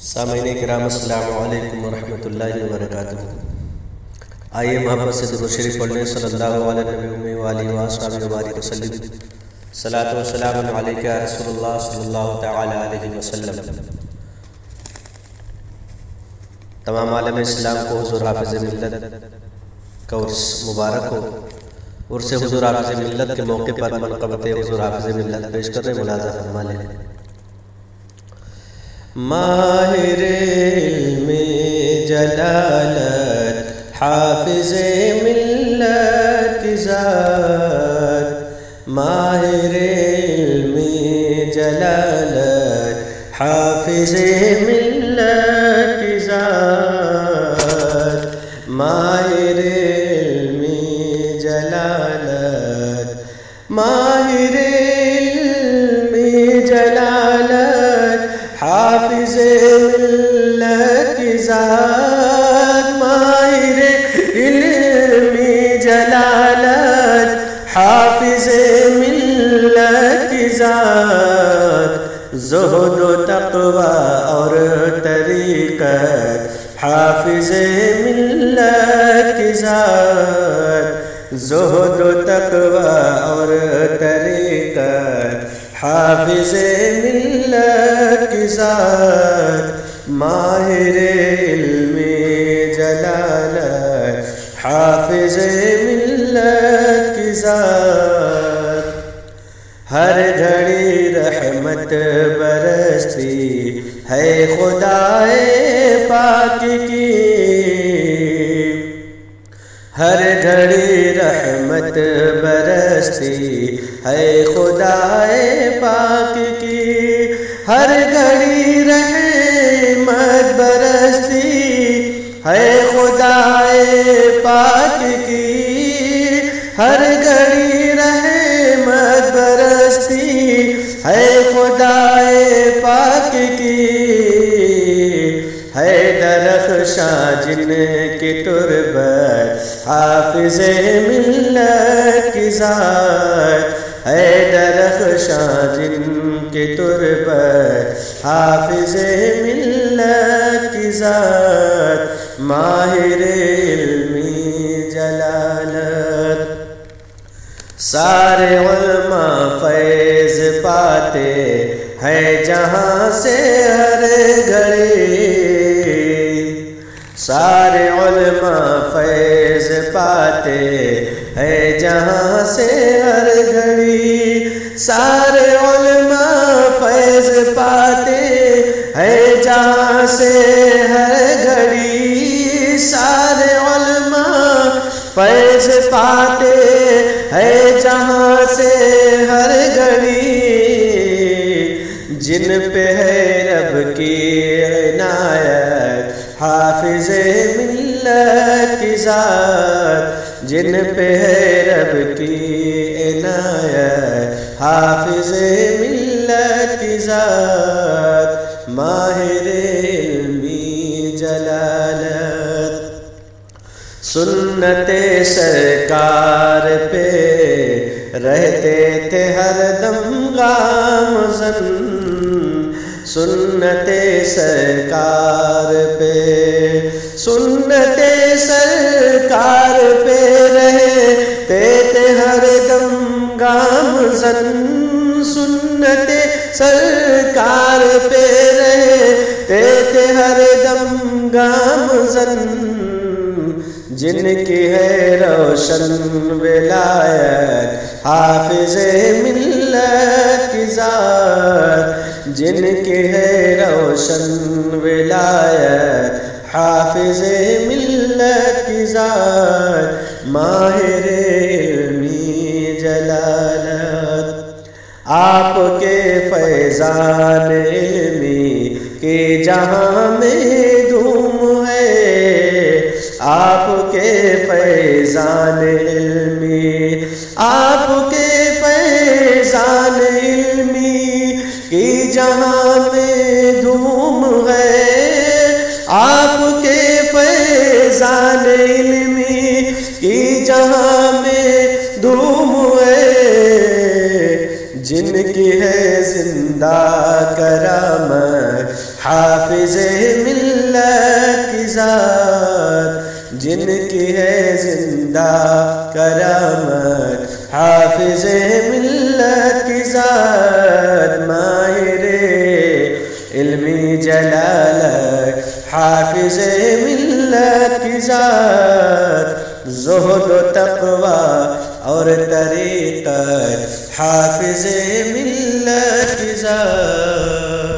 سامعین کرام السلام علیکم ورحمۃ اللہ وبرکاتہ۔ آئیے محبت سے درود شریف پڑھ لیں۔ صلی اللہ علیہ نبی وآلہ وآصحابہ وبارک وسلم۔ صلاۃ و سلام علیک یا رسول اللہ صلی اللہ تعالی علیہ وسلم۔ تمام عالم اسلام کو حضور حافظ ملت کا عرس مبارک ہو۔ عرس حضور حافظ ملت کے موقع پر منقبت حضور حافظ ملت پیش کر رہے، ملاحظہ فرما لیں۔ ماہر علم جلالت حافظ ملت کی ذات، ماہر علم جلالت حافظ ملت کی ذات، ماہر علم جلالت، ماہر علم جلالت حافظ ملت کی ذات، ماہر علم جلالت حافظ ملت کی ذات، زہد و تقوی اور طریقت حافظ ملت کی ذات، زہد و تقوی اور طریقت حافظ ملت کی ذات، ماہر علم جلالت حافظ ملت کی ذات، ہر گھڑی رحمت برستی ہے خدائے پاک کی، ہر گھڑی رحمت برستی ہے خدائے پاک کی، ہر گھڑی رحمت برستی ہے خدائے پاک کی، ہر گھڑی رحمت برستی ہے خدائے پاک کی، ہے درخشاں جن کی تربت حافظ ملت کی ذات، ہے درخشاں جن کی تربت حافظ ملت کی ذات، ماہر علم جلالت، سارے علماء فیض پاتے ہیں جہاں سے ہر گھڑی، سارے علماء فیض پاتے ہیں جہاں سے ہر گھڑی، سارے علماء فیض پاتے ہیں جہاں سے ہر گھڑی، سارے علماء فیض پاتے ہیں جہاں سے ہر گھڑی، جن پہ ہے رب کی عنایت حافظ ملت کی ذات، جن پہ ہے رب کی عنایت حافظ ملت کی ذات، ماہر علم جلالت، سنت سرکار پہ رہتے تھے ہر دم گامزن، سنت سرکار پہ، سنت سرکار پہ رہتے تھے ہر دم گامزن، سنت سرکار پہ رہتے تھے ہر دم گامزن، جن کی ہے روشن ولایت حافظ ملت کی ذات، جن کی ہے روشن ولایت حافظ ملت کی ذات، ماہر علم جلالت، آپ کے فیضان علمی کی جہاں میں دھوم ہے، آپ کے فیضان علمی، آپ کے فیضان علمی کی جہاں میں دھوم ہے، آپ کے فیضان علمی کی جہاں میں دھوم ہے، جن کی ہے زندہ کرامت حافظ ملت کی ذات جن کی ہے زندہ کرامت، حافظ ملت کی ذات ماہر علمی جلالت، حافظ ملت کی ذات زہد و تقوی اور طریقت، حافظ ملت کی ذات۔